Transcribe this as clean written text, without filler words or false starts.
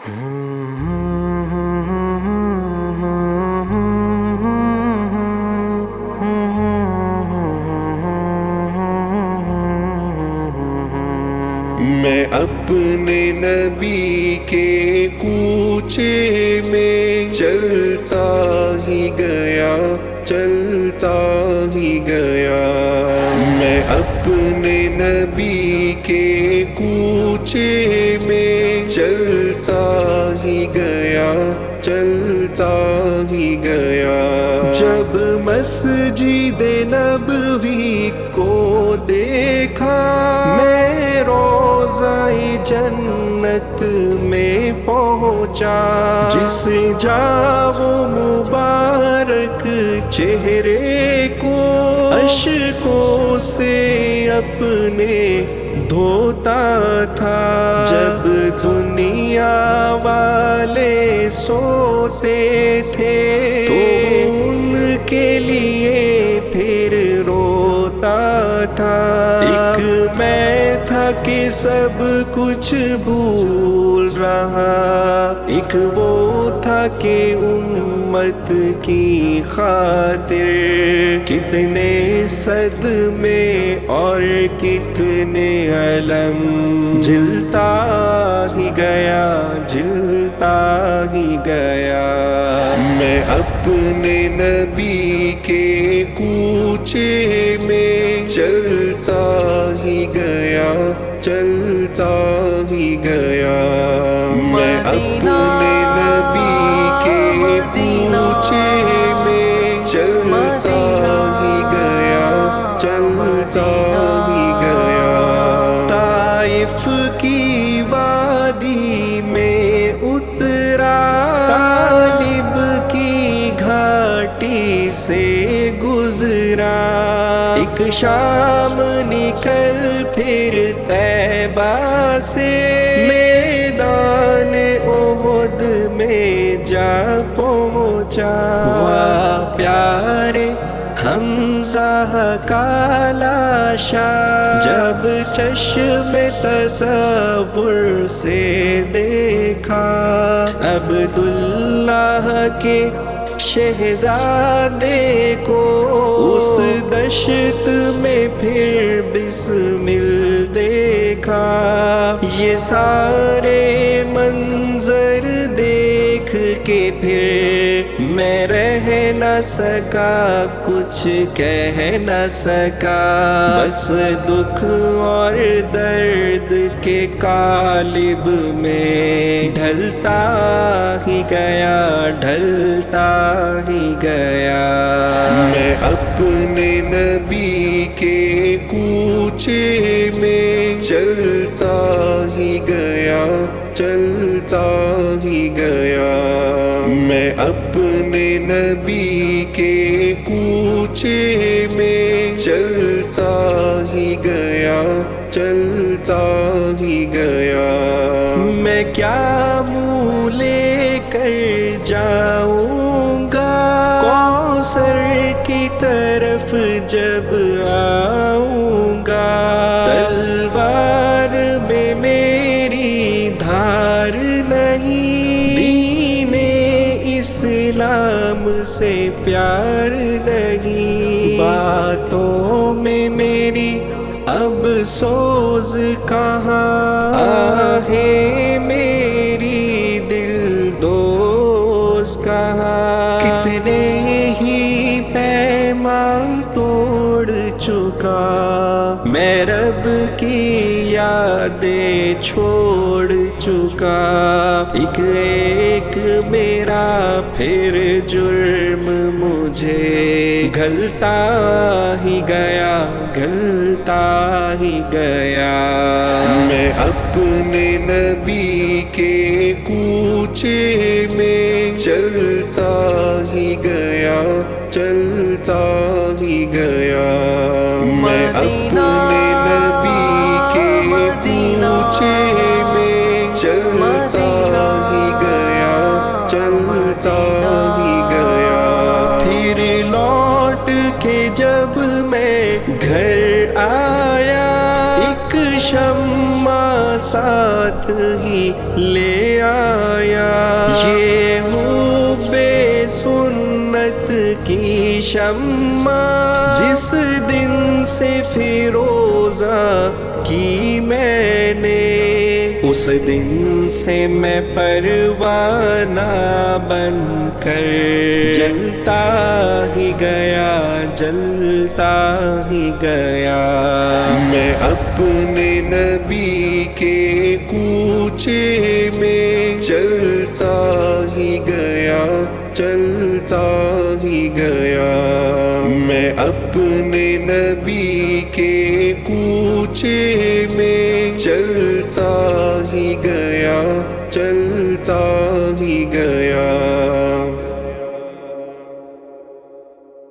میں اپنے نبی کے کوچے میں چلتا ہی گیا، چلتا ہی گیا۔ میں اپنے نبی کے کوچے میں چلتا ہی گیا، چلتا ہی گیا۔ جب مسجد نبوی کو دیکھا میں روضہ جنت میں پہنچا، جس جا وہ مبارک چہرے کو اشکوں سے اپنے دھوتا تھا۔ جب دنیا والے سوتے تھے تو ان کے لیے پھر روتا تھا۔ ایک میں تھا کہ سب کچھ بھول رہا، ایک وہ تھا کہ امت کی خاطر کتنے صدمے اور کتنے علم جلتا ہی گیا، جلتا ہی گیا۔ میں اپنے نبی کے کوچے میں چلتا ہی گیا، چلتا ہی گیا۔ میں اپنے نبی کے کوچے میں چلتا ہی گیا، چلتا ہی گیا۔ طائف کی وادی میں اترا، طالب کی گھاٹی سے گزرا۔ ایک شام نکل پھر طیبہ سے میدان احد میں جا پہنچا۔ واہ پیارے حمزہ کا لاشا جب چشم تصور سے دیکھا، عبداللہ کے شہزادے کو اس دشت میں پھر بسمل دیکھا۔ یہ سارے منظر دیکھ کے پھر میں رہ نہ سکا، کچھ کہہ نہ سکا، بس دکھ اور درد کے قالب میں ڈھلتا ہی گیا، ڈھلتا ہی گیا۔ میں اپنے نبی کے کوچے میں چلتا ہی گیا، چلتا ہی گیا۔ میں اپنے نبی کے کوچے میں چلتا ہی گیا، چلتا ہی گیا۔ میں کیا منہ لے کر جاؤں گا کوثر کی طرف جب آؤں گا، تلوار میں میری دھار نہیں، دین اسلام سے پیار نہیں، باتوں میں میری اب سوز کہاں، آہیں میری دل دوست کہاں، کتنے ہی پیمان توڑ چکا، میں رب کی یادیں چھوڑ چکا، ایک ایک میرا پھر جرم مجھے گھلتا ہی گیا، گھلتا ہی گیا۔ میں اپنے نبی کے کوچے میں چلتا ہی گیا، چلتا ہی گیا۔ میں اپنے نبی کے کوچے میں چلتا ہی گیا، چلتا ہی گیا۔ پھر لوٹ کے جب میں گھر آیا، ایک شمع ساتھ ہی لے آیا، یہ ہو بے سنت کی شمع جس دن سے فیروزہ کی میں نے، اس دن سے میں پروانہ بن کر جلتا ہی گیا، جلتا ہی گیا۔ میں اپنے نبی کے کوچے میں چلتا ہی گیا، چلتا ہی گیا۔ میں اپنے نبی کے کوچے میں چلتا ہی گیا، چلتا ہی گیا۔